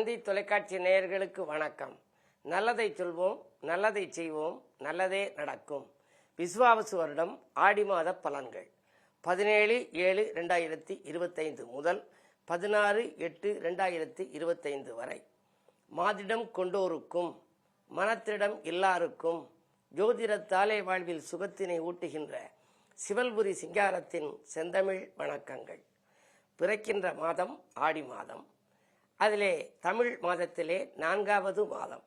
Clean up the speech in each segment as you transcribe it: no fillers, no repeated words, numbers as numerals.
தந்தி தொலைக்காட்சி நேயர்களுக்கு வணக்கம். நல்லதை சொல்வோம், நல்லதை செய்வோம், நல்லதே நடக்கும். விசுவாவசு வருடம் ஆடி மாத பலன்கள் 17/7/2025 முதல் 16/8/2025 வரை. மாதிடம் கொண்டோருக்கும் மனத்திடம் எல்லாருக்கும் ஜோதிடத்தாலே வாழ்வில் சுகத்தினை ஊட்டுகின்ற சிவல்புரி சிங்காரத்தின் செந்தமிழ் வணக்கங்கள். பிறக்கின்ற மாதம் ஆடி மாதம். அதிலே தமிழ் மாதத்திலே 4வது மாதம்.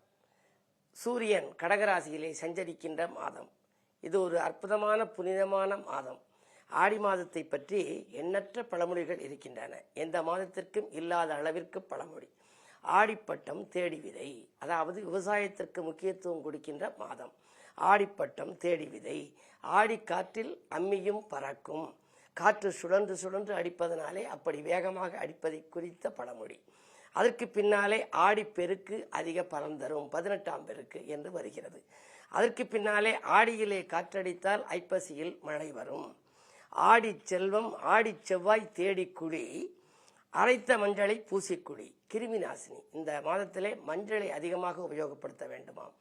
சூரியன் கடகராசியிலே சஞ்சரிக்கின்ற மாதம். இது ஒரு அற்புதமான புனிதமான மாதம். ஆடி மாதத்தை பற்றி எண்ணற்ற பழமொழிகள் இருக்கின்றன. எந்த மாதத்திற்கும் இல்லாத அளவிற்கு பழமொழி. ஆடிப்பட்டம் தேடி விதை, அதாவது விவசாயத்திற்கு முக்கியத்துவம் கொடுக்கின்ற மாதம். ஆடிப்பட்டம் தேடி விதை. ஆடி காற்றில் அம்மியும் பறக்கும். காற்று சுழன்று சுழன்று அடிப்பதனாலே அப்படி வேகமாக அடிப்பதை குறித்த பழமொழி. அதற்கு பின்னாலே ஆடிப்பெருக்கு அதிக பலன் தரும், 18ஆம் பெருக்கு என்று வருகிறது. அதற்கு பின்னாலே ஆடியிலே காற்றடித்தால் ஐப்பசியில் மழை வரும். ஆடி செல்வம் ஆடி செவ்வாய் தேடி குழி, அரைத்த மஞ்சளை பூசிக்குழி. கிருமி நாசினி. இந்த மாதத்திலே மஞ்சளை அதிகமாக உபயோகப்படுத்த வேண்டுமாம்.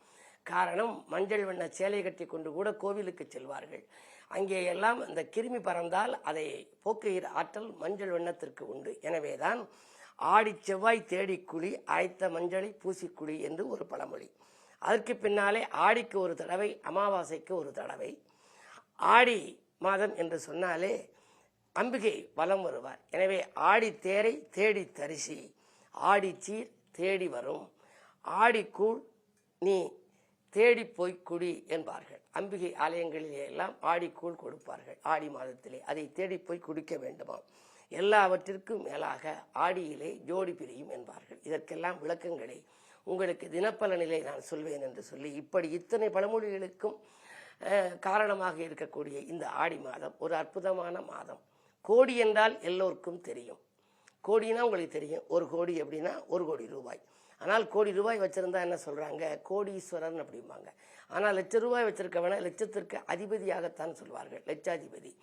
காரணம், மஞ்சள் வண்ண சேலை கட்டி கொண்டு கூட கோவிலுக்கு செல்வார்கள். அங்கே எல்லாம் இந்த கிருமி பறந்தால் அதை போக்குகிற ஆற்றல் மஞ்சள் வண்ணத்திற்கு உண்டு. எனவேதான் ஆடி செவ்வாய் தேடி குழி, அரைத்த மஞ்சளை பூசிக்குழி என்று ஒரு பழமொழி. அதற்கு பின்னாலே ஆடிக்கு ஒரு தடவை, அமாவாசைக்கு ஒரு தடவை. ஆடி மாதம் என்று சொன்னாலே அம்பிகை வலம் வருவார். எனவே ஆடி தேரை தேடி தரிசி, ஆடி சீர் தேடி வரும், ஆடி கூழ் நீ தேடி போய் குடி என்பார்கள். அம்பிகை ஆலயங்களிலே எல்லாம் ஆடி கூழ் கொடுப்பார்கள். ஆடி மாதத்திலே அதை தேடி போய் குடிக்க வேண்டுமாம். எல்லாவற்றிற்கும் மேலாக ஆடியிலே ஜோடி பிரியும் என்பார்கள். இதற்கெல்லாம் விளக்கங்களை உங்களுக்கு தினப்பலனிலே நான் சொல்வேன் என்று சொல்லி, இப்படி இத்தனை பழமொழிகளுக்கும் காரணமாக இருக்கக்கூடிய இந்த ஆடி மாதம் ஒரு அற்புதமான மாதம். கோடி என்றால் எல்லோருக்கும் தெரியும். கோடினா உங்களுக்கு தெரியும். 1 கோடி அப்படின்னா 1 கோடி ரூபாய். ஆனால் கோடி ரூபாய் வச்சிருந்தா என்ன சொல்றாங்க? கோடீஸ்வரன் அப்படிம்பாங்க. ஆனால் லட்ச ரூபாய் வச்சிருக்கவன லட்சத்திற்கு அதிபதியாகத்தான் சொல்வார்கள், லட்சாதிபதி.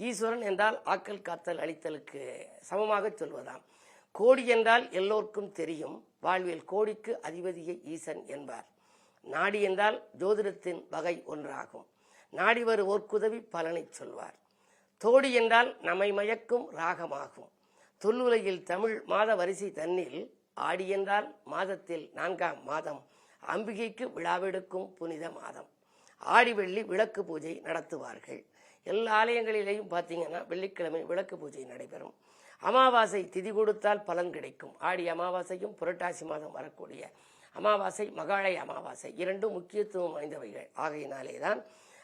ஈஸ்வரன் என்றால் ஆக்கல் காத்தல் அளித்தலுக்கு சமமாக சொல்வதாம். கோடி என்றால் எல்லோருக்கும் தெரியும். வாழ்வில் கோடிக்கு அதிபதியை ஈசன் என்பார். நாடி என்றால் ஜோதிடத்தின் வகை ஒன்றாகும். நாடி வரு ஓர்க்குதவி பலனை சொல்வார். தோடி என்றால் நம்மை மயக்கும் ராகமாகும். தொல்லுலகில் தமிழ் மாத வரிசை தன்னில் ஆடி என்றால் மாதத்தில் 4ஆம் மாதம். அம்பிகைக்கு விழாவெடுக்கும் புனித மாதம். ஆடி வெள்ளி விளக்கு பூஜை நடத்துவார்கள். எல்லா ஆலயங்களிலேயும் பார்த்தீங்கன்னா வெள்ளிக்கிழமை விளக்கு பூஜை நடைபெறும். அமாவாசை திதி கொடுத்தால் பலன் கிடைக்கும். ஆடி அமாவாசையும் புரட்டாசி மாதம் வரக்கூடிய அமாவாசை மகாலய அமாவாசை இரண்டும் முக்கியத்துவம் வாய்ந்தவைகள். ஆகையினாலே தான்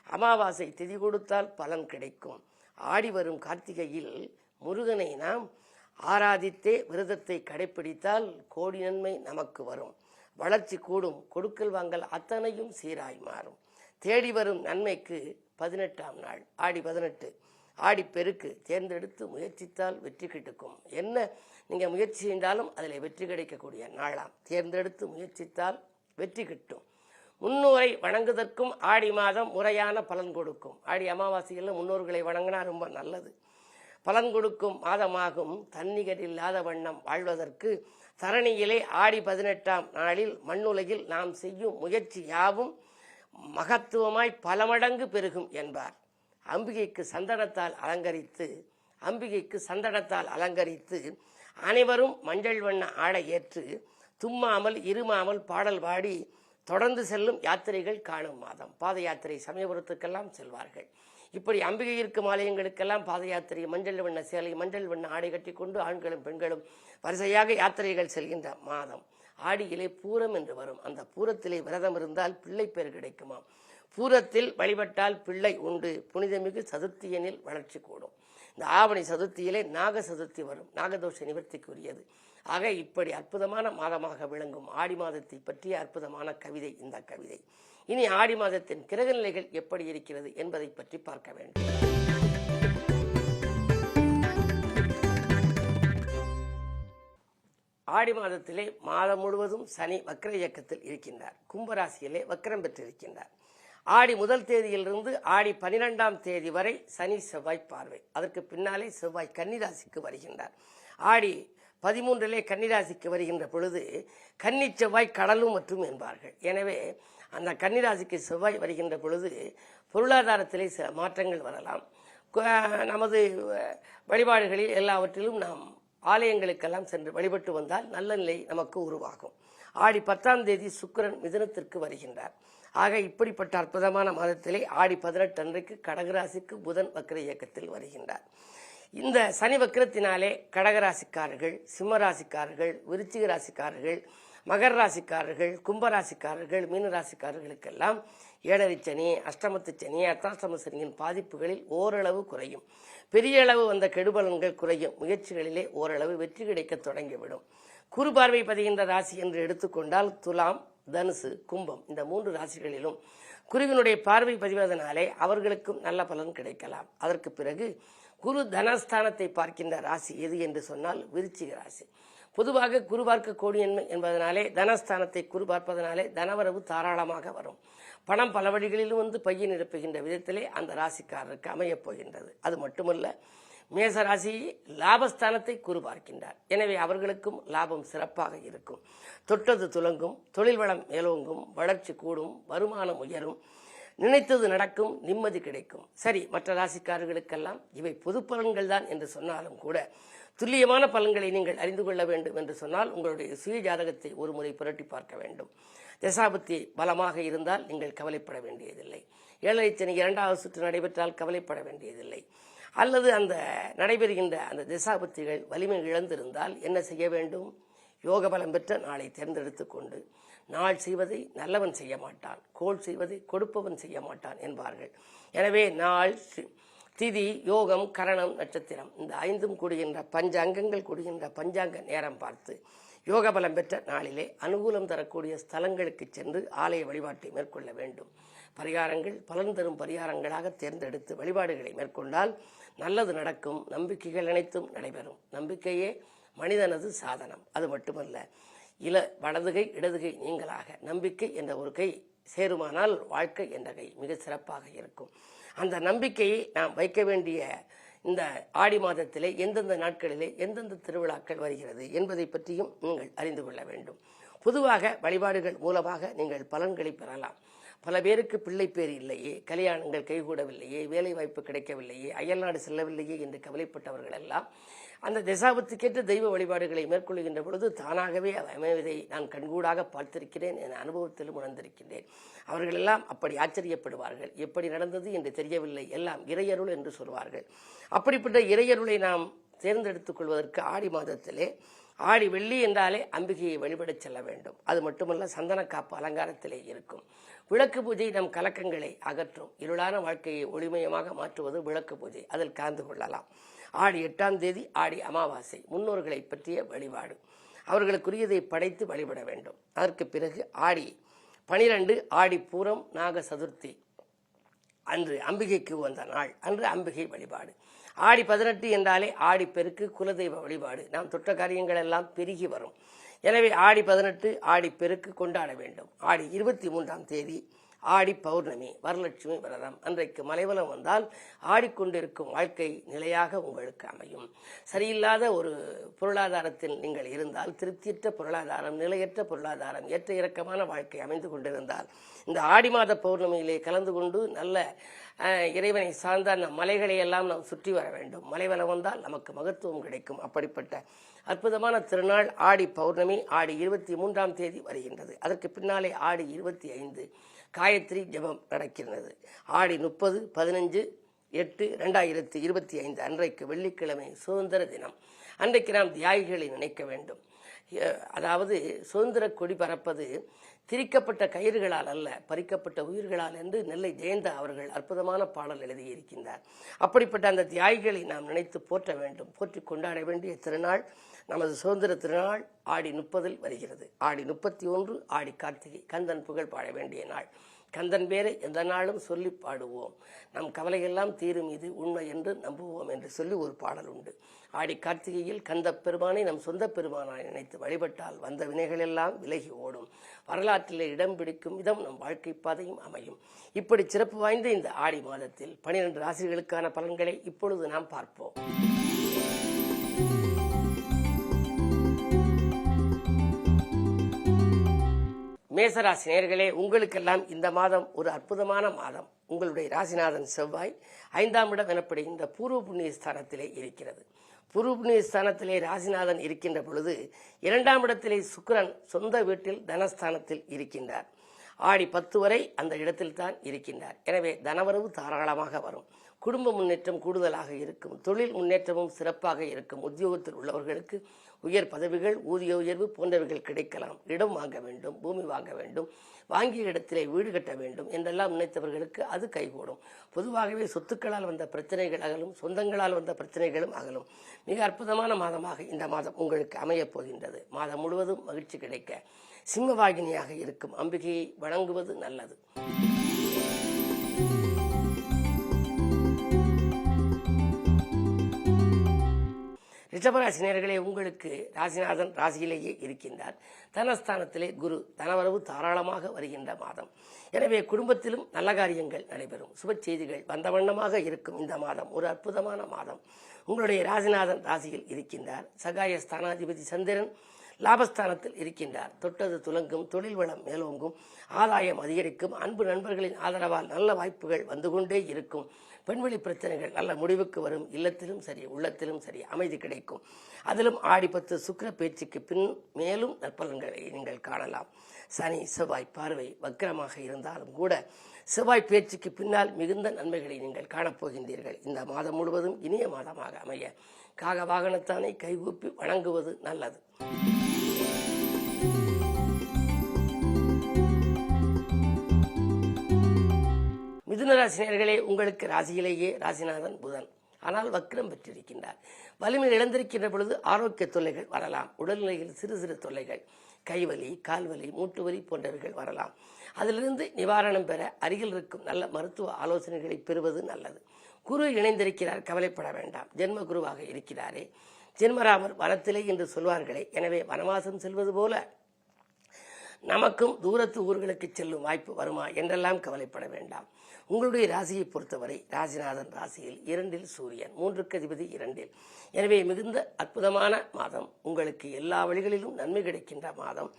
அமாவாசை திதி கொடுத்தால் பலன் கிடைக்கும். ஆடி வரும் கார்த்திகையில் முருகனை நாம் ஆராதித்தே விரதத்தை கடைப்பிடித்தால் கோடி நன்மை நமக்கு வரும். வளர்ச்சி கூடும். கொடுக்கல் வாங்கல் அத்தனையும் சீராய் மாறும். தேடி வரும் நன்மைக்கு 18ஆம் நாள் ஆடி 18. ஆடி பெருக்கு. தேர்ந்தெடுத்து முயற்சித்தால் வெற்றி கிடைக்கும். என்ன நீங்கள் முயற்சி செய்தாலும் அதில் வெற்றி கிடைக்கக்கூடிய நாளாம். தேர்ந்தெடுத்து முயற்சித்தால் வெற்றி கிட்டும். முன்னோரை வணங்குவதற்கும் ஆடி மாதம் முறையான பலன் கொடுக்கும். ஆடி அமாவாசையில் முன்னோர்களை வணங்கினா ரொம்ப நல்லது. பலன் கொடுக்கும் மாதமாகும். தன்னிகர் இல்லாத வண்ணம் வாழ்வதற்கு தரணியிலே ஆடி 18ஆம் நாளில் மண்ணுலகில் நாம் செய்யும் முயற்சி யாவும் மகத்துவமாய் பல மடங்கு பெருகும் என்பார். அம்பிகைக்கு சந்தனத்தால் அலங்கரித்து அனைவரும் மஞ்சள் வண்ண ஆடை ஏற்று தும்மாமல் இருமாமல் பாடல் பாடி தொடர்ந்து செல்லும் யாத்திரைகள் காணும் மாதம். பாத யாத்திரை சமயபுரத்துக்கெல்லாம் செல்வார்கள். இப்படி அம்பிகை இருக்கும் ஆலயங்களுக்கெல்லாம் பாத யாத்திரை, மஞ்சள் வண்ண சேலை, மஞ்சள் வண்ண ஆடை கட்டி கொண்டு ஆண்களும் பெண்களும் வரிசையாக யாத்திரைகள் செல்கின்ற மாதம். ஆடியிலே பூரம் என்று வரும். அந்த பூரத்திலே விரதம் இருந்தால் பிள்ளை பேர் கிடைக்குமாம். பூரத்தில் வழிபட்டால் பிள்ளை உண்டு. புனிதமிகு சதுர்த்தியனில் வளர்ச்சி கூடும். இந்த ஆவணி சதுர்த்தியிலே நாக சதுர்த்தி வரும். நாகதோஷ நிவர்த்திக்குரியது. ஆக இப்படி அற்புதமான மாதமாக விளங்கும் ஆடி மாதத்தை பற்றிய அற்புதமான கவிதை இந்த கவிதை. இனி ஆடி மாதத்தின் கிரக நிலைகள் எப்படி இருக்கிறது என்பதை பற்றி பார்க்க வேண்டும். ஆடி மாதத்திலே மாதம் முழுவதும் சனி வக்ர இயக்கத்தில் இருக்கின்றார். கும்பராசியிலே வக்ரம் பெற்றிருக்கின்றார். ஆடி 1 தேதியிலிருந்து ஆடி 12ஆம் தேதி வரை சனி செவ்வாய் பார்வை. அதற்கு பின்னாலே செவ்வாய் கன்னிராசிக்கு வருகின்றார். ஆடி 13 கன்னிராசிக்கு வருகின்ற பொழுது கன்னி செவ்வாய் கடலும் மற்றும் என்பார்கள். எனவே அந்த கன்னிராசிக்கு செவ்வாய் வருகின்ற பொழுது பொருளாதாரத்திலே சில மாற்றங்கள் வரலாம். நமது வழிபாடுகளில் எல்லாவற்றிலும் நாம் ஆலயங்களுக்கெல்லாம் சென்று வழிபட்டு வந்தால் நல்ல நிலை நமக்கு உருவாகும். ஆடி 10 சுக்கிரன் மிதுனத்திற்கு வருகின்றார். ஆக இப்படிப்பட்ட அற்புதமான மாதத்திலே ஆடி 18 அன்றைக்கு கடகராசிக்கு புதன் வக்ர இயக்கத்தில் வருகின்றார். இந்த சனி வக்ரத்தினாலே கடகராசிக்காரர்கள், சிம்மராசிக்காரர்கள், விருச்சிக ராசிக்காரர்கள், மகர ராசிக்காரர்கள், கும்பராசிக்காரர்கள், மீனராசிக்காரர்களுக்கெல்லாம் ஏழரை சனி, அஷ்டமத்து சனி, அர்த்தாஷ்டம சனியின் பாதிப்புகளில் ஓரளவு குறையும். பெரிய அளவு வந்த கெடுபலன்கள் குறையும். முயற்சிகளிலே ஓரளவு வெற்றி கிடைக்க தொடங்கிவிடும். குரு பார்வை பதிகின்ற ராசி என்று எடுத்துக்கொண்டால் துலாம், தனுசு, கும்பம் இந்த 3 ராசிகளிலும் குருவினுடைய பார்வை பதிவதனாலே அவர்களுக்கும் நல்ல பலன் கிடைக்கலாம். அதற்கு பிறகு குரு தனஸ்தானத்தை பார்க்கின்ற ராசி எது என்று சொன்னால் விருச்சிக ராசி. பொதுவாக குரு பார்க்க கோடியன்மை என்பதனாலே தனஸ்தானத்தை குரு பார்ப்பதனாலே தனவரவு தாராளமாக வரும். பணம் பல வழிகளிலும் வந்து பையை நிரப்புகின்ற விதத்திலே அந்த ராசிக்காரருக்கு அமையப் போகின்றது. அது மட்டுமல்ல, மேச ராசி லாபஸ்தானத்தை குரு பார்க்கின்றார். எனவே அவர்களுக்கும் லாபம் சிறப்பாக இருக்கும். தொட்டது துலங்கும், தொழில் வளம் மேலோங்கும், வளர்ச்சி கூடும், வருமானம் உயரும், நினைத்தது நடக்கும், நிம்மதி கிடைக்கும். சரி, மற்ற ராசிக்காரர்களுக்கெல்லாம் இவை பொது பலன்கள் தான் என்று சொன்னாலும் கூட துல்லியமான பலன்களை நீங்கள் அறிந்து கொள்ள வேண்டும் என்று சொன்னால் உங்களுடைய சுய ஜாதகத்தை ஒரு முறை புரட்டி பார்க்க வேண்டும். தசாபுத்தி பலமாக இருந்தால் நீங்கள் கவலைப்பட வேண்டியதில்லை. ஏழரை சனி 2வது சுற்று நடைபெற்றால் கவலைப்பட வேண்டியதில்லை. அல்லது அந்த நடைபெறுகின்ற அந்த தசாபுத்திகள் வலிமை இழந்திருந்தால் என்ன செய்ய வேண்டும்? யோக பலம் பெற்ற நாளை தேர்ந்தெடுத்து கொண்டு நாள் செய்வதை நல்லவன் செய்ய மாட்டான், கோள் செய்வதை கொடுப்பவன் செய்ய மாட்டான் என்பார்கள். எனவே நாள், திதி, யோகம், கரணம், நட்சத்திரம் இந்த 5ம் கூடுகின்ற பஞ்சாங்கங்கள் கூடுகின்ற பஞ்சாங்க நேரம் பார்த்து யோக பலம் பெற்ற நாளிலே அனுகூலம் தரக்கூடிய ஸ்தலங்களுக்கு சென்று ஆலய வழிபாட்டை மேற்கொள்ள வேண்டும். பரிகாரங்கள் பலன் தரும் பரிகாரங்களாக தேர்ந்தெடுத்து வழிபாடுகளை மேற்கொண்டால் நல்லது நடக்கும். நம்பிக்கைகள் அனைத்தும் நடைபெறும். நம்பிக்கையே மனிதனது சாதனம். அது மட்டுமல்ல, வலதுகை இடதுகை நீங்களாக நம்பிக்கை என்ற ஒரு கை சேருமானால் வாழ்க்கை என்ற கை மிக சிறப்பாக இருக்கும். அந்த நம்பிக்கையை நாம் வைக்க வேண்டிய இந்த ஆடி மாதத்திலே எந்தெந்த நாட்களிலே எந்தெந்த திருவிழாக்கள் வருகிறது என்பதை பற்றியும் நீங்கள் அறிந்து கொள்ள வேண்டும். பொதுவாக வழிபாடுகள் மூலமாக நீங்கள் பலன்களை பெறலாம். பல பேருக்கு பிள்ளை பேர் இல்லையே, கல்யாணங்கள் கைகூடவில்லையே, வேலை வாய்ப்பு கிடைக்கவில்லையே, அயல்நாடு செல்லவில்லையே என்று கவலைப்பட்டவர்கள் எல்லாம் அந்த தசாபத்துக்கேற்ற தெய்வ வழிபாடுகளை மேற்கொள்கின்ற பொழுது தானாகவே அமைவதை நான் கண்கூடாக பார்த்திருக்கிறேன், என் அனுபவத்திலும் உணர்ந்திருக்கின்றேன். அவர்களெல்லாம் அப்படி ஆச்சரியப்படுவார்கள். எப்படி நடந்தது என்று தெரியவில்லை, எல்லாம் இறையருள் என்று சொல்வார்கள். அப்படிப்பட்ட இறையருளை நாம் தேர்ந்தெடுத்துக் கொள்வதற்கு ஆடி மாதத்திலே ஆடி வெள்ளி என்றாலே அம்பிகையை வழிபடச் செல்ல வேண்டும். அது மட்டுமல்ல, சந்தன காப்பு அலங்காரத்திலே இருக்கும். விளக்கு பூஜை நம் கலக்கங்களை அகற்றும். இருளான வாழ்க்கையை ஒளிமயமாக மாற்றுவது விளக்கு பூஜை. அதில் கலந்து கொள்ளலாம். ஆடி 8 ஆடி அமாவாசை, முன்னோர்களை பற்றிய வழிபாடு. அவர்களுக்குரியதை படைத்து வழிபட வேண்டும். அதற்கு பிறகு ஆடி 12 ஆடி பூரம் நாக சதுர்த்தி அன்று அம்பிகைக்கு வந்த நாள், அன்று அம்பிகை வழிபாடு. ஆடி 18 என்றாலே ஆடி பெருக்கு, குலதெய்வ வழிபாடு. நாம் தொட்ட காரியங்கள் எல்லாம் பெருகி வரும். எனவே ஆடி 18 ஆடி பெருக்கு கொண்டாட வேண்டும். ஆடி 23 ஆடி பௌர்ணமி, வரலட்சுமி விரதம். அன்றைக்கு மலைவலம் வந்தால் ஆடிக்கொண்டிருக்கும் வாழ்க்கை நிலையாக உங்களுக்கு அமையும். சரியில்லாத ஒரு பொருளாதாரத்தில் நீங்கள் இருந்தால், திருப்தியற்ற பொருளாதாரம், நிலையற்ற பொருளாதாரம், ஏற்ற இறக்கமான வாழ்க்கை அமைந்து கொண்டிருந்தால் இந்த ஆடி மாத பௌர்ணமியிலே கலந்து கொண்டு நல்ல இறைவனை சார்ந்த அந்த மலைகளை எல்லாம் நாம் சுற்றி வர வேண்டும். மலைவலம் வந்தால் நமக்கு மகத்துவம் கிடைக்கும். அப்படிப்பட்ட அற்புதமான திருநாள் ஆடி பௌர்ணமி ஆடி 23 வருகின்றது. அதற்கு பின்னாலே ஆடி 25 காயத்ரி ஜபம் நடக்கிறது. ஆடி 30 15 8 2025 அன்றைக்கு வெள்ளிக்கிழமை சுதந்திர தினம். அன்றைக்கு நாம் தியாகிகளை நினைக்க வேண்டும். அதாவது சுதந்திர கொடி பறப்பது திரிக்கப்பட்ட கயிறுகளால் அல்ல, பறிக்கப்பட்ட உயிர்களால் என்று நெல்லை ஜெயந்தா அவர்கள் அற்புதமான பாடல் எழுதியிருக்கின்றார். அப்படிப்பட்ட அந்த தியாகிகளை நாம் நினைத்து போற்ற வேண்டும். போற்றி கொண்டாட வேண்டிய திருநாள் நமது சுதந்திர திருநாள் ஆடி 30 வருகிறது. ஆடி 31 ஆடி கார்த்திகை, கந்தன் புகழ் பாட வேண்டிய நாள். கந்தன் பேரை எந்த நாளும் சொல்லி பாடுவோம், நம் கவலையெல்லாம் தீரும், இது உண்மை என்று நம்புவோம் என்று சொல்லி ஒரு பாடல் உண்டு. ஆடி கார்த்திகையில் கந்த பெருமானை நம் சொந்த பெருமானாய் நினைத்து வழிபட்டால் வந்த வினைகளெல்லாம் விலகி ஓடும். வரலாற்றிலே இடம் பிடிக்கும் விதம் நம் வாழ்க்கை பாதையும் அமையும். இப்படி சிறப்பு வாய்ந்த இந்த ஆடி மாதத்தில் 12 ராசிகளுக்கான பலன்களை இப்பொழுது நாம் பார்ப்போம். மேசராசி நேயர்களே, உங்களுக்கெல்லாம் இந்த மாதம் ஒரு அற்புதமான மாதம். உங்களுடைய ராசிநாதன் செவ்வாய் 5ஆம் இடம் எனப்படுகின்ற பூர்வ புண்ணிய ஸ்தானத்திலே இருக்கிறது. பூர்வ புண்ணிய ஸ்தானத்திலே ராசிநாதன் இருக்கின்ற பொழுது 2ஆம் இடத்திலே சுக்கிரன் சொந்த வீட்டில் தனஸ்தானத்தில் இருக்கின்றார். ஆடி 10 வரை அந்த இடத்தில் தான் இருக்கின்றார். எனவே தனவரவு தாராளமாக வரும். குடும்ப முன்னேற்றம் கூடுதலாக இருக்கும். தொழில் முன்னேற்றமும் சிறப்பாக இருக்கும். உத்தியோகத்தில் உள்ளவர்களுக்கு உயர் பதவிகள், ஊதிய உயர்வு போன்றவைகள் கிடைக்கலாம். இடம் வாங்க வேண்டும், பூமி வாங்க வேண்டும், வாங்கிய இடத்திலே வீடு கட்ட வேண்டும் என்றெல்லாம் நினைத்தவர்களுக்கு அது கைகூடும். பொதுவாகவே சொத்துக்களால் வந்த பிரச்சனைகள் அகலும், சொந்தங்களால் வந்த பிரச்சனைகளும் அகலும். மிக அற்புதமான மாதமாக இந்த மாதம் உங்களுக்கு அமையப் போகின்றது. மாதம் முழுவதும் மகிழ்ச்சி கிடைக்க சிம்மவாகினியாக இருக்கும் அம்பிகையை வணங்குவது நல்லது. ரிஷபராசி நேயர்களே, உங்களுக்கு ராசிநாதன் ராசியிலேயே இருக்கின்றார். தனஸ்தானத்திலே குரு, தனவரவு தாராளமாக வருகின்ற மாதம். எனவே குடும்பத்திலும் நல்ல காரியங்கள் நடைபெறும். சுப செய்திகள் வந்த வண்ணமாக இருக்கும். இந்த மாதம் ஒரு அற்புதமான மாதம். உங்களுடைய ராசிநாதன் ராசியில் இருக்கின்றார். சகாய ஸ்தானாதிபதி சந்திரன் லாபஸ்தானத்தில் இருக்கின்றார். தொட்டது துலங்கும், தொழில் வளம் மேலோங்கும், ஆதாயம் அதிகரிக்கும். அன்பு நண்பர்களின் ஆதரவால் நல்ல வாய்ப்புகள் வந்து கொண்டே இருக்கும். பெண்வெளி பிரச்சனைகள் நல்ல முடிவுக்கு வரும். இல்லத்திலும் சரி, உள்ளத்திலும் சரி அமைதி கிடைக்கும். அதிலும் ஆடி 10 சுக்கிர பேச்சுக்கு பின் மேலும் நற்பலன்களை நீங்கள் காணலாம். சனி செவ்வாய் பார்வை வக்கிரமாக இருந்தாலும் கூட செவ்வாய் பேச்சுக்கு பின்னால் மிகுந்த நன்மைகளை நீங்கள் காணப்போகின்றீர்கள். இந்த மாதம் முழுவதும் இனிய மாதமாக அமைய காக வாகனத்தானை கைகூப்பி வணங்குவது நல்லது. மிதுனராசி நேயர்களே, உங்களுக்கு ராசியிலேயே ராசிநாதன் புதன். ஆனால் வக்ரம் பெற்றிருக்கின்றார். வலிமை இழந்திருக்கின்ற பொழுது ஆரோக்கிய தொல்லைகள் வரலாம். உடல்நிலையில் சிறு சிறு தொல்லைகள், கைவலி, கால்வலி, மூட்டுவலி போன்றவைகள் வரலாம். அதிலிருந்து நிவாரணம் பெற அருகில் இருக்கும் நல்ல மருத்துவ ஆலோசனைகளை பெறுவது நல்லது. குரு இணைந்திருக்கிறார், கவலைப்பட வேண்டாம். ஜென்ம குருவாக இருக்கிறாரே. ஜென்மராமர் வனத்திலே என்று சொல்வார்களே. எனவே வனவாசம் செல்வது போல நமக்கும் தூரத்து ஊர்களுக்கு செல்லும் வாய்ப்பு வருமா என்றெல்லாம் கவலைப்பட வேண்டாம். உங்களுடைய ராசியை பொறுத்தவரை ராசிநாதன் ராசியில் 2இல் சூரியன், 3க்கு அதிபதி 2இல். எனவே மிகுந்த அற்புதமான மாதம். உங்களுக்கு எல்லா வழிகளிலும் நன்மை கிடைக்கின்ற மாதம்.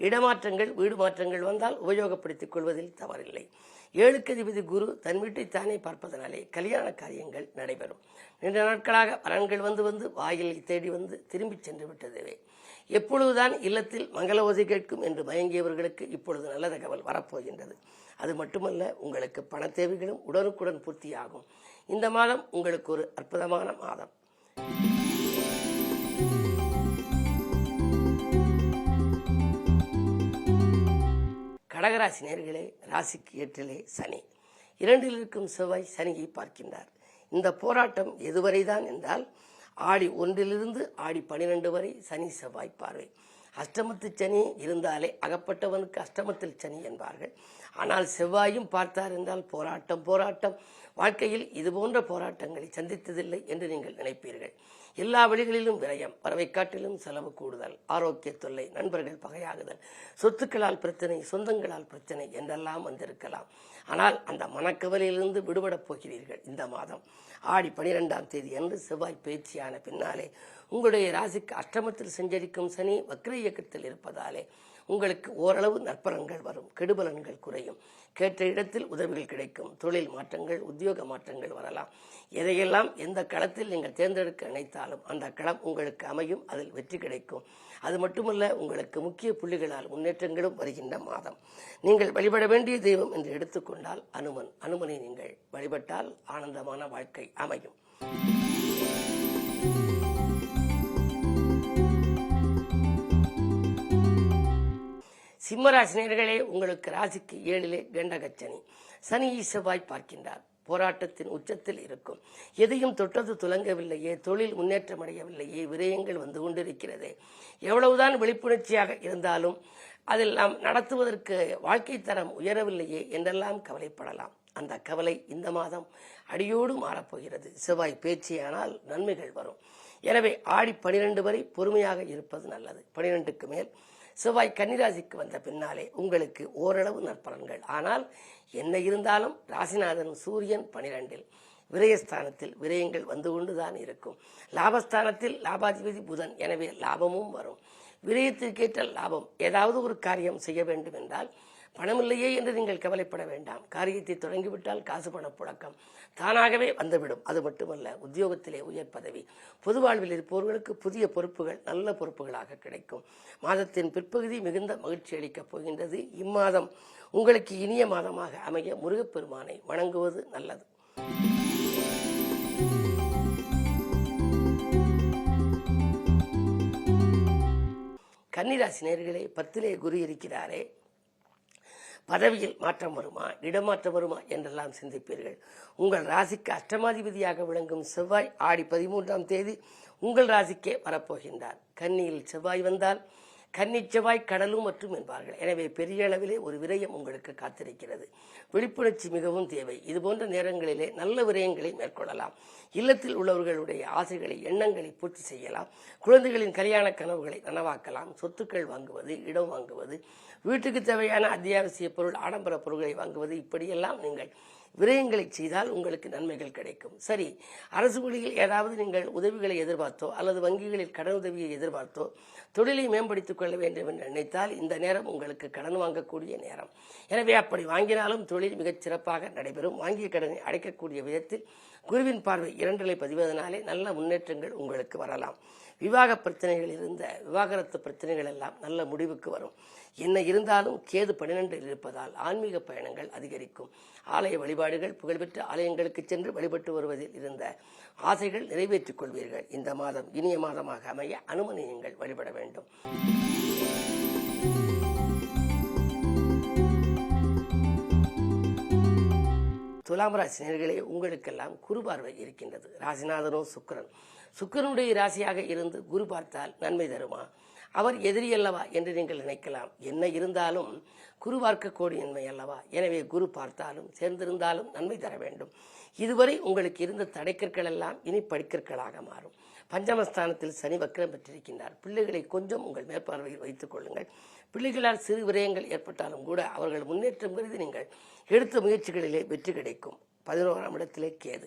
இடமாற்றங்கள், வீடு மாற்றங்கள் வந்தால் உபயோகப்படுத்திக் கொள்வதில் தவறில்லை. 7க்கு அதிபதி குரு தன் வீட்டை தானே பார்ப்பதனாலே கல்யாண காரியங்கள் நடைபெறும். நீண்ட நாட்களாக வரன்கள் வந்து வாயிலை தேடி வந்து திரும்பி சென்று விட்டதுவே. எப்பொழுதுதான் இல்லத்தில் மங்கள ஓசை கேட்கும் என்று மயங்கியவர்களுக்கு இப்பொழுது நல்ல தகவல் வரப்போகின்றது. அது மட்டுமல்ல, உங்களுக்கு பண தேவைகளும் உடனுக்குடன் பூர்த்தியாகும். இந்த மாதம் உங்களுக்கு ஒரு அற்புதமான மாதம். கடகராசி நேயர்களே, ராசிக்கு 8இலே சனி, 2இல் இருக்கும் செவ்வாய் சனியை பார்க்கின்றார். இந்த போராட்டம் எதுவரைதான் என்றால் ஆடி 1லிருந்து ஆடி 12 வரை சனி செவ்வாய் பார்வை. அஷ்டமத்து சனி இருந்தாலே அகப்பட்டவனுக்கு அஷ்டமத்தில் சனி என்பார்கள். ஆனால் செவ்வாயும் பார்த்தார் என்றால் போராட்டம். வாழ்க்கையில் இதுபோன்ற போராட்டங்களை சந்தித்ததில்லை என்று நீங்கள் நினைப்பீர்கள். எல்லா வழிகளிலும் விரயம், வரவை காட்டிலும் செலவு கூடுதல், ஆரோக்கிய தொல்லை, நண்பர்கள் பகையாகுதல், சொத்துக்களால் பிரச்சனை, சொந்தங்களால் பிரச்சனை என்றெல்லாம் வந்திருக்கலாம். ஆனால் அந்த மனக்கவலையிலிருந்து விடுபடப் போகிறீர்கள். இந்த மாதம் ஆடி 12ஆம் தேதி அன்று செவ்வாய் பேச்சியான பின்னாலே உங்களுடைய ராசிக்கு அஷ்டமத்தில் சஞ்சரிக்கும் சனி வக்ர இயக்கத்தில் இருப்பதாலே உங்களுக்கு ஓரளவு நற்பலன்கள் வரும். கெடுபலன்கள் குறையும். கேட்ட இடத்தில் உதவிகள் கிடைக்கும். தொழில் மாற்றங்கள், உத்தியோக மாற்றங்கள் வரலாம். எதையெல்லாம் எந்த களத்தில் நீங்கள் தேர்ந்தெடுக்க நினைத்தாலும் அந்த களம் உங்களுக்கு அமையும். அதில் வெற்றி கிடைக்கும். அது மட்டுமல்ல, உங்களுக்கு முக்கிய புள்ளிகளால் முன்னேற்றங்களும் வருகின்ற மாதம். நீங்கள் வழிபட வேண்டிய தெய்வம் என்று எடுத்துக்கொண்டால் அனுமனை நீங்கள் வழிபட்டால் ஆனந்தமான வாழ்க்கை அமையும். சிம்மராசி நேயர்களே, உங்களுக்கு ராசிக்கு 7இலே கண்டகச்சனி, சனியை செவ்வாய் பார்க்கின்றார். போராட்டத்தின் உச்சத்தில் இருக்கும். எதையும் தொட்டது துலங்கவில்லையே, தொழில் முன்னேற்றம் அடையவில்லையே, விரயங்கள் வந்து கொண்டிருக்கிறதே. எவ்வளவுதான் விழிப்புணர்ச்சியாக இருந்தாலும் அதில் நாம் நடத்துவதற்கு வாழ்க்கை தரம் உயரவில்லையே என்றெல்லாம் கவலைப்படலாம். அந்த கவலை இந்த மாதம் அடியோடு மாறப்போகிறது. செவ்வாய் பேச்சியானால் நன்மைகள் வரும். எனவே ஆடி 12 வரை பொறுமையாக இருப்பது நல்லது. 12க்கு மேல் செவ்வாய் கன்னிராசிக்கு வந்த பின்னாலே உங்களுக்கு ஓரளவு நற்பலன்கள். ஆனால் என்ன இருந்தாலும் ராசிநாதன் சூரியன் 12இல், விரயஸ்தானத்தில் விரயங்கள் வந்து கொண்டுதான் இருக்கும். லாபஸ்தானத்தில் லாபாதிபதி புதன், எனவே லாபமும் வரும். விரயத்திற்கேற்ற லாபம். ஏதாவது ஒரு காரியம் செய்ய வேண்டும் என்றால் பணமில்லையே என்று நீங்கள் கவலைப்பட வேண்டாம். காரியத்தை தொடங்கிவிட்டால் காசு பண புழக்கம் தானாகவே வந்துவிடும். அது மட்டுமல்ல, உத்தியோகத்திலே உயர் பதவி, பொது வாழ்வில் இருப்பவர்களுக்கு புதிய பொறுப்புகள் நல்ல பொறுப்புகளாக கிடைக்கும். மாதத்தின் பிற்பகுதி மிகுந்த மகிழ்ச்சி அளிக்கப் போகின்றது. இம்மாதம் உங்களுக்கு இனிய மாதமாக அமைய முருகப்பெருமானை வணங்குவது நல்லது. கன்னிராசி நேயர்களே, 10லே குரு இருக்கிறாரே, பதவியில் மாற்றம் வருமா, இடமாற்றம் வருமா என்றெல்லாம் சிந்திப்பீர்கள். உங்கள் ராசிக்கு அஷ்டமாதிபதியாக விளங்கும் செவ்வாய் ஆடி 13ஆம் தேதி உங்கள் ராசிக்கே வரப்போகின்றார். கன்னியில் செவ்வாய் வந்தால் கன்னி செவ்வாய் கடலும் மற்றும் என்பார்கள். எனவே பெரிய அளவிலே ஒரு விரயம் உங்களுக்கு காத்திருக்கிறது. விழிப்புணர்ச்சி மிகவும் தேவை. இதுபோன்ற நேரங்களிலே நல்ல விரயங்களை மேற்கொள்ளலாம். இல்லத்தில் உள்ளவர்களுடைய ஆசைகளை எண்ணங்களை பூர்த்தி செய்யலாம். குழந்தைகளின் கல்யாண கனவுகளை நனவாக்கலாம். சொத்துக்கள் வாங்குவது, இடம் வாங்குவது, வீட்டுக்கு தேவையான அத்தியாவசிய பொருள், ஆடம்பர பொருட்களை வாங்குவது, இப்படியெல்லாம் நீங்கள் விரயங்களை செய்தால் உங்களுக்கு நன்மைகள் கிடைக்கும். சரி, அரசு வழியில் ஏதாவது நீங்கள் உதவிகளை எதிர்பார்த்தோ அல்லது வங்கிகளில் கடன் உதவியை எதிர்பார்த்தோ தொழிலை மேம்படுத்திக் கொள்ள வேண்டும் என்று நினைத்தால் இந்த நேரம் உங்களுக்கு கடன் வாங்கக்கூடிய நேரம். எனவே அப்படி வாங்கினாலும் தொழில் மிகச் சிறப்பாக நடைபெறும். வாங்கிய கடனை அடைக்கக்கூடிய விதத்தில் குருவின் பார்வை 2லை பதிவதனாலே நல்ல முன்னேற்றங்கள் உங்களுக்கு வரலாம். விவாக பிரச்சனைகள் இருந்த விவாகரத்து பிரச்சனைகள் எல்லாம் நல்ல முடிவுக்கு வரும். என்ன இருந்தாலும் கேது 12ல் இருப்பதால் ஆன்மீக பயணங்கள் அதிகரிக்கும். ஆலய வழிபாடுகள், புகழ்பெற்ற ஆலயங்களுக்கு சென்று வழிபட்டு வருவதில் இருந்த ஆசைகள் நிறைவேற்றிக் கொள்வீர்கள். இந்த மாதம் இனிய மாதமாக அமைய அனுமனை நீங்கள் வழிபட வேண்டும். துலாம் ராசி நேயர்களே, உங்களுக்கெல்லாம் குரு பார்வை இருக்கின்றது. ராசிநாதனோ சுக்கிரன். சுக்கிரனுடைய ராசியாக இருந்து குரு பார்த்தால் நன்மை தருமா? அவர் எதிரி அல்லவா என்று நீங்கள் நினைக்கலாம். என்ன இருந்தாலும் குரு பார்க்கக்கூடிய நன்மை அல்லவா? எனவே குரு பார்த்தாலும் சேர்ந்திருந்தாலும் நன்மை தர வேண்டும். இதுவரை உங்களுக்கு இருந்த தடைக்கற்கள் எல்லாம் இனி படிக்கற்களாக மாறும். பஞ்சமஸ்தானத்தில் சனி வக்ரம் பெற்றிருக்கின்றார். பிள்ளைகளை கொஞ்சம் உங்கள் மேற்பார்வையில் வைத்துக் கொள்ளுங்கள். பிள்ளைகளால் சிறு விரயங்கள் ஏற்பட்டாலும் கூட அவர்கள் முன்னேற்றம் கருதி நீங்கள் எடுத்த முயற்சிகளிலே வெற்றி கிடைக்கும். 11ஆம் இடத்திலே கேது.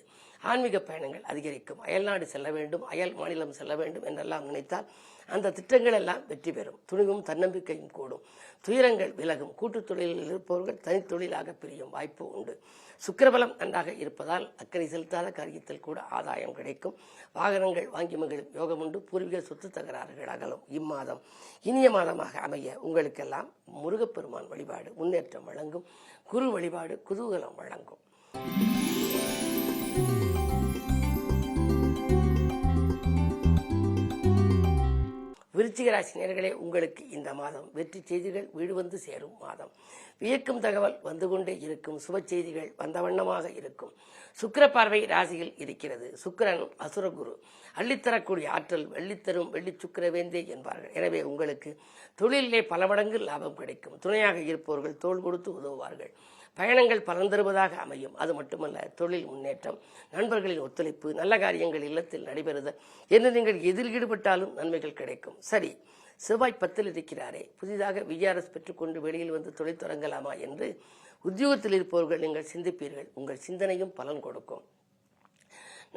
ஆன்மீக பயணங்கள் அதிகரிக்கும். அயல்நாடு செல்ல வேண்டும், அயல் மாநிலம் செல்ல வேண்டும் என்றெல்லாம் நினைத்தால் அந்த திட்டங்கள் எல்லாம் வெற்றி பெறும். துணிவும் தன்னம்பிக்கையும் கூடும். துயரங்கள் விலகும். கூட்டுத் தொழிலில் இருப்பவர்கள் தனித்தொழிலாக பிரியும் வாய்ப்பு உண்டு. சுக்கிரபலம் நன்றாக இருப்பதால் அக்கறை செலுத்தாத காரியத்தில் கூட ஆதாயம் கிடைக்கும். வாகனங்கள் வாங்கி மகிழும் யோகம் உண்டு. பூர்வீக சொத்து தகராறுகள் அகலும். இம்மாதம் இனிய மாதமாக அமைய உங்களுக்கெல்லாம் முருகப்பெருமான் வழிபாடு முன்னேற்றம் வழங்கும். குரு வழிபாடு குதூகலம் வழங்கும். விருச்சிக ராசி நேயர்களே, உங்களுக்கு இந்த மாதம் வெற்றி செய்திகள் வீடு வந்து சேரும் மாதம். வியக்கும் தகவல் வந்து கொண்டே இருக்கும். சுப செய்திகள் வந்த வண்ணமாக இருக்கும். சுக்கிர பார்வை ராசியில் இருக்கிறது. சுக்கிரன் அசுரகுரு. அள்ளித்தரக்கூடிய ஆற்றல் வெள்ளித்தரும் வெள்ளி சுக்கிர வேந்தே என்பார்கள். எனவே உங்களுக்கு தொழிலிலே பல மடங்கு லாபம் கிடைக்கும். துணையாக இருப்பவர்கள் தோள் கொடுத்து உதவுவார்கள். பயணங்கள் பலன் தருவதாக அமையும். அது மட்டுமல்ல, தொழில் முன்னேற்றம், நண்பர்களின் ஒத்துழைப்பு, நல்ல காரியங்கள் இல்லத்தில் நடைபெறுதல் என்று நீங்கள் எதில் ஈடுபட்டாலும் நன்மைகள் கிடைக்கும். சரி, செவ்வாய் 10ல் இருக்கிறாரே, புதிதாக விஆர்எஸ் பெற்றுக்கொண்டு வெளியில் வந்து தொழில் தொடங்கலாமா என்று உத்தியோகத்தில் இருப்பவர்கள் நீங்கள் சிந்திப்பீர்கள். உங்கள் சிந்தனையும் பலன் கொடுக்கும்.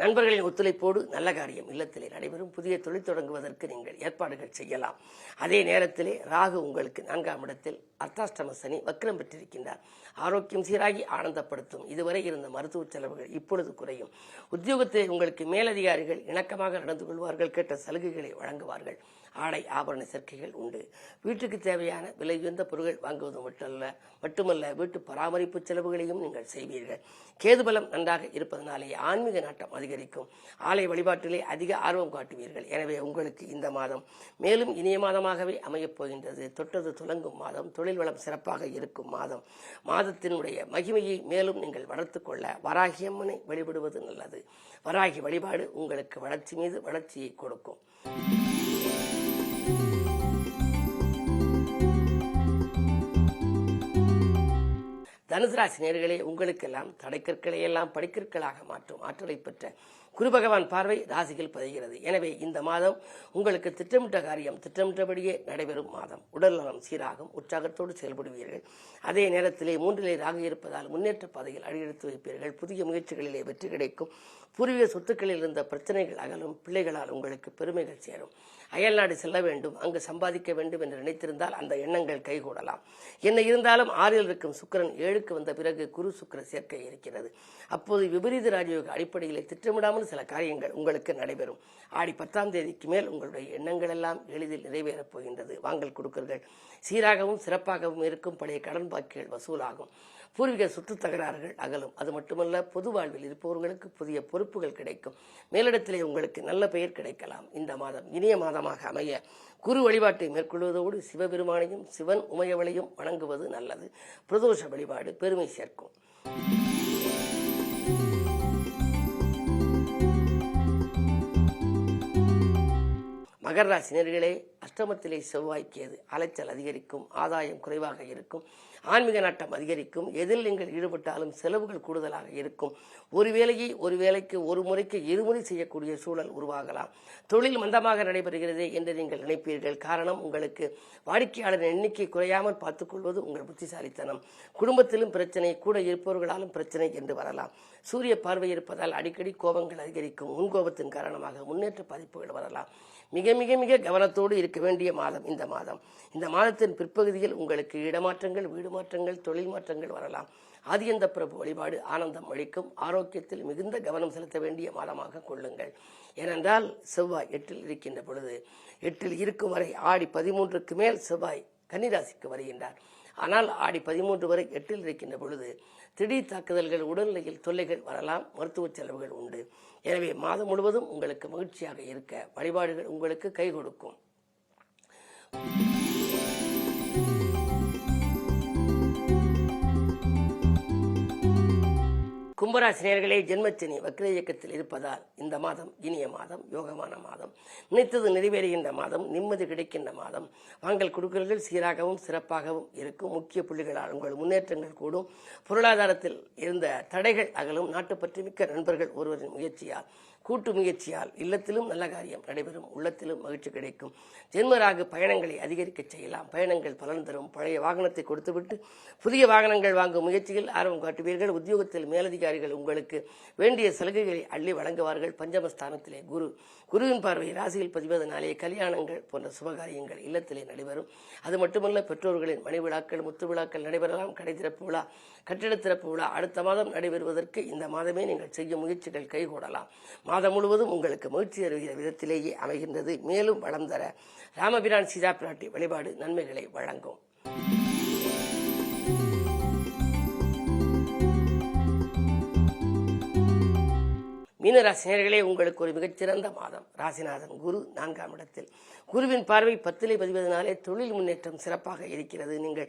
நண்பர்களின் ஒத்துழைப்போடு நல்ல காரியம் இல்லத்திலே நடைபெறும். புதிய தொழில் தொடங்குவதற்கு நீங்கள் ஏற்பாடுகள் செய்யலாம். அதே நேரத்திலே ராகு உங்களுக்கு 4ஆம் இடத்தில் அர்த்தாஷ்டம சனி வக்ரம் பெற்றிருக்கின்றார். ஆரோக்கியம் சீராகி ஆனந்தப்படுத்தும். இதுவரை இருந்த மருத்துவ செலவுகள் இப்பொழுது குறையும். உத்தியோகத்தில் உங்களுக்கு மேலதிகாரிகள் இணக்கமாக நடந்து கொள்வார்கள். கேட்ட சலுகைகளை வழங்குவார்கள். ஆடை ஆபரண சேர்க்கைகள் உண்டு. வீட்டுக்கு தேவையான விலை உயர்ந்த பொருட்கள் வாங்குவது மட்டுமல்ல வீட்டு பராமரிப்பு செலவுகளையும் நீங்கள் செய்வீர்கள். கேதுபலம் நன்றாக இருப்பதனாலே ஆன்மீக நாட்டம் அதிகரிக்கும். ஆலய வழிபாட்டிலே அதிக ஆர்வம் காட்டுவீர்கள். எனவே உங்களுக்கு இந்த மாதம் மேலும் இனிய மாதமாகவே அமையப் போகின்றது. தொட்டது துலங்கும் மாதம். தொழில் வளம் சிறப்பாக இருக்கும் மாதம். மாதத்தினுடைய மகிமையை மேலும் நீங்கள் வளர்த்துக் கொள்ள வராகியம்மனை வழிபடுவது நல்லது. வராகி வழிபாடு உங்களுக்கு வளர்ச்சி மீது வளர்ச்சியை கொடுக்கும். தனுசு ராசி நேயர்களே, உங்களுக்கெல்லாம் தடைக்கற்களை எல்லாம் படிக்கற்களாக மாற்றும் ஆற்றலை பெற்ற குரு பகவான் பார்வை ராசியில் பதிகிறது. எனவே இந்த மாதம் உங்களுக்கு திட்டமிட்ட காரியம் திட்டமிட்டபடியே நடைபெறும் மாதம். உடல் நலம் சீராகும், உற்சாகத்தோடு செயல்படுவீர்கள். அதே நேரத்திலே 3 ராகு இருப்பதால் முன்னேற்ற பாதையில் அடியெடுத்து வைப்பீர்கள். புதிய முயற்சிகளிலே வெற்றி கிடைக்கும். பூர்வீக சொத்துக்களில் இருந்த பிரச்சனைகள் அகலும். பிள்ளைகளால் உங்களுக்கு பெருமைகள் சேரும். அயல்நாடு செல்ல வேண்டும், அங்கு சம்பாதிக்க வேண்டும் என்று நினைத்திருந்தால் அந்த எண்ணங்கள் கைகூடலாம். என்ன இருந்தாலும் 6 இருக்கும் சுக்கிரன் 7க்கு வந்த பிறகு குரு சுக்கிர சேர்க்கை இருக்கிறது. அப்போது விபரீத ராஜயோக அடிப்படையிலே திட்டமிடாமல் சில காரியங்கள் உங்களுக்கு நடைபெறும். ஆடி 10ஆம் தேதிக்கு மேல் உங்களுடைய எண்ணங்கள் எல்லாம் எளிதில் நிறைவேறப் போகின்றது. வாங்கல் கொடுக்கல்கள் சீராகவும் சிறப்பாகவும் இருக்கும். பழைய கடன் பாக்கிகள் வசூலாகும். பூர்வீக சொத்து தகராறுகள் அகலும். அது மட்டுமல்ல, பொது வாழ்வில் இருப்பவர்களுக்கு புதிய பொறுப்புகள் கிடைக்கும். மேலிடத்திலே உங்களுக்கு நல்ல பெயர் கிடைக்கலாம். இந்த மாதம் இனிய மாதமாக அமைய குரு வழிபாட்டை மேற்கொள்வதோடு சிவபெருமானையும் சிவன் உமையவளையும் வணங்குவது நல்லது. பிரதோஷ வழிபாடு பெருமை சேர்க்கும். மகர ராசி நேயர்களே, அஷ்டமத்திலே செவ்வாய் கேது அலைச்சல் அதிகரிக்கும். ஆதாயம் குறைவாக இருக்கும். ஆன்மீக நாட்டம் அதிகரிக்கும். எதில் நீங்கள் ஈடுபட்டாலும் செலவுகள் கூடுதலாக இருக்கும். ஒரு வேலைக்கு ஒரு முறைக்கு 2 முறை செய்யக்கூடிய சூழல் உருவாகலாம். தொழில் மந்தமாக நடைபெறுகிறது என்று நீங்கள் நினைப்பீர்கள். காரணம், உங்களுக்கு வாடிக்கையாளர் எண்ணிக்கை குறையாமல் பார்த்துக்கொள்வது உங்கள் புத்திசாலித்தனம். குடும்பத்திலும் பிரச்சனை, கூட இருப்பவர்களாலும் பிரச்சனை என்று வரலாம். சூரிய பார்வை இருப்பதால் அடிக்கடி கோபங்கள் அதிகரிக்கும். முன்கோபத்தின் காரணமாக முன்னேற்ற பாதிப்புகள் வரலாம். மிக மிக மிக கவனத்தோடு இருக்க வேண்டிய மாதம் இந்த மாதம். இந்த மாதத்தின் பிற்பகுதியில் உங்களுக்கு இடமாற்றங்கள், வீடு மாற்றங்கள், தொழில் மாற்றங்கள் வரலாம். ஆதியந்த பிரபு வழிபாடு ஆனந்தம் அளிக்கும். ஆரோக்கியத்தில் மிகுந்த கவனம் செலுத்த வேண்டிய மாதமாக கொள்ளுங்கள். ஏனென்றால் செவ்வாய் 8 இருக்கின்ற பொழுது, 8 இருக்கும் வரை ஆடி 13க்கு மேல் செவ்வாய் கன்னிராசிக்கு வருகின்றார். ஆனால் ஆடி 13 வரை 8 இருக்கின்ற பொழுது திடீர் தாக்குதல்கள், உடல்நிலையில் தொல்லைகள் வரலாம். மருத்துவ செலவுகள் உண்டு. எனவே மாதம் முழுவதும் உங்களுக்கு மகிழ்ச்சியாக இருக்க வழிபாடுகள் உங்களுக்கு கை கொடுக்கும். கும்பராசி நேயர்களே, ஜென்மச்சனி வக்ர இயக்கத்தில் இருப்பதால் இந்த மாதம் இனிய மாதம், யோகமான மாதம், நினைத்தது நிறைவேறுகின்ற மாதம், நிம்மதி கிடைக்கின்ற மாதம். வாங்கல் கொடுக்கல்கள் சீராகவும் சிறப்பாகவும் இருக்கும். முக்கிய புள்ளிகளால் உங்கள் முன்னேற்றங்கள் கூடும். பொருளாதாரத்தில் இருந்த தடைகள் அகலும். நாட்டுப்பற்று மிக்க நண்பர்கள் ஒருவரின் முயற்சியால், கூட்டு முயற்சியால் இல்லத்திலும் நல்ல காரியம் நடைபெறும். உள்ளத்திலும் மகிழ்ச்சி கிடைக்கும். ஜென்மராகு பயணங்களை அதிகரிக்க செய்யலாம். பயணங்கள் பலன் தரும். பழைய வாகனத்தை கொடுத்துவிட்டு புதிய வாகனங்கள் வாங்கும் முயற்சியில் ஆர்வம் காட்டுவீர்கள். உத்தியோகத்தில் மேலதிகாரிகள் உங்களுக்கு வேண்டிய சலுகைகளை அள்ளி வழங்குவார்கள். பஞ்சமஸ்தானத்திலே குருவின் பார்வை ராசியில் பதிவதனாலே கல்யாணங்கள் போன்ற சுபகாரியங்கள் இல்லத்திலே நடைபெறும். அது மட்டுமல்ல, பெற்றோர்களின் மணி விழாக்கள், முத்து விழாக்கள் நடைபெறலாம். கடை திறப்பு விழா, கட்டிட திறப்பு விழா அடுத்த மாதம் நடைபெறுவதற்கு இந்த மாதமே நீங்கள் செய்யும் முயற்சிகள் கைகூடலாம். மாதம் முழுவதும் உங்களுக்கு மகிழ்ச்சி தருகிற விதத்திலேயே அமைகின்றது. மேலும் வளம் தர ராமபிரான் சீதா பிராட்டி வழிபாடு நன்மைகளை வழங்கும். மீனராசி நேயர்களே, உங்களுக்கு ஒரு மிகச்சிறந்த மாதம். ராசிநாதன் குரு 4ஆம் இடத்தில். குருவின் பார்வை 10லே பதிவதனாலே தொழில் முன்னேற்றம் சிறப்பாக இருக்கிறது. நீங்கள்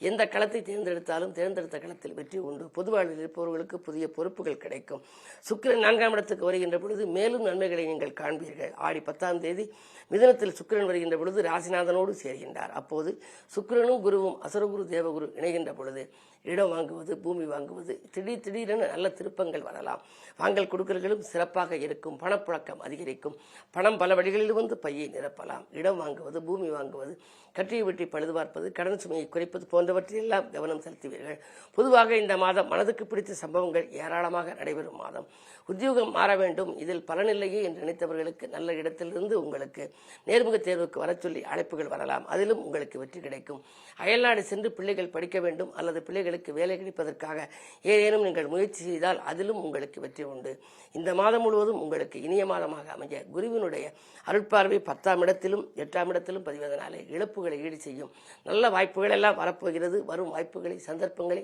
எந்த களத்தை தேர்ந்தெடுத்தாலும் தேர்ந்தெடுத்த களத்தில் வெற்றி உண்டு. பொது வாழ்வில் இருப்பவர்களுக்கு புதிய பொறுப்புகள் கிடைக்கும். சுக்கிரன் 4ஆம் இடத்துக்கு வருகின்ற பொழுது மேலும் நன்மைகளை நீங்கள் காண்பீர்கள். ஆடி 10ஆம் தேதி மிதுனத்தில் சுக்கிரன் வருகின்ற பொழுது ராசிநாதனோடு சேர்கின்றார். அப்போது சுக்கிரனும் குருவும் அசுரகுரு தேவகுரு இணைகின்ற பொழுது இடம் வாங்குவது, பூமி வாங்குவது, திடீரென நல்ல திருப்பங்கள் வரலாம். வாங்கல் கொடுக்கல்களும் சிறப்பாக இருக்கும். பணப்புழக்கம் அதிகரிக்கும். பணம் பல வழிகளில் வந்து பையை நிரப்பலாம். இடம் வாங்குவது, பூமி வாங்குவது, கட்டியை வெட்டி பழுது பார்ப்பது, கடன் சுமையை குறைப்பது போன்றவற்றிலெல்லாம் கவனம் செலுத்துவீர்கள். பொதுவாக இந்த மாதம் மனதுக்கு பிடித்த சம்பவங்கள் ஏராளமாக நடைபெறும் மாதம். உத்தியோகம் மாற வேண்டும், இதில் பலனில்லையே என்று நினைத்தவர்களுக்கு நல்ல இடத்திலிருந்து உங்களுக்கு நேர்முக தேர்வுக்கு வர சொல்லி அழைப்புகள் வரலாம். அதிலும் உங்களுக்கு வெற்றி கிடைக்கும். அயல்நாடு சென்று பிள்ளைகள் படிக்க வேண்டும் அல்லது பிள்ளைகளுக்கு வேலை கிடைப்பதற்காக ஏதேனும் நீங்கள் முயற்சி செய்தால் அதிலும் உங்களுக்கு வெற்றி உண்டு. இந்த மாதம் முழுவதும் உங்களுக்கு இனிய மாதமாக அமைய குருவினுடைய அருட்பார்வை 10ஆம் இடத்திலும் 8ஆம் இடத்திலும் பதிவதனாலே இழப்புகளை ஈடு செய்யும். நல்ல வாய்ப்புகள் எல்லாம் வரப்போகிறது. வரும் வாய்ப்புகளை, சந்தர்ப்பங்களை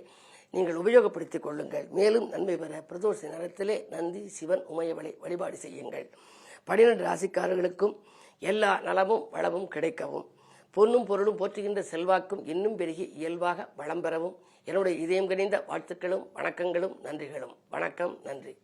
நீங்கள் உபயோகப்படுத்திக் கொள்ளுங்கள். மேலும் நன்மை பெற பிரதோஷ நேரத்திலே நந்தி, சிவன், உமையவளை வழிபாடு செய்யுங்கள். 12 ராசிக்காரர்களுக்கும் எல்லா நலமும் வளமும் கிடைக்கவும், பொன்னும் பொருளும் போற்றுகின்ற செல்வாக்கும் இன்னும் பெருகி இயல்பாக வளம் பெறவும் என்னுடைய இதயம் கனிந்த வாழ்த்துக்களும் வணக்கங்களும் நன்றிகளும். வணக்கம், நன்றி.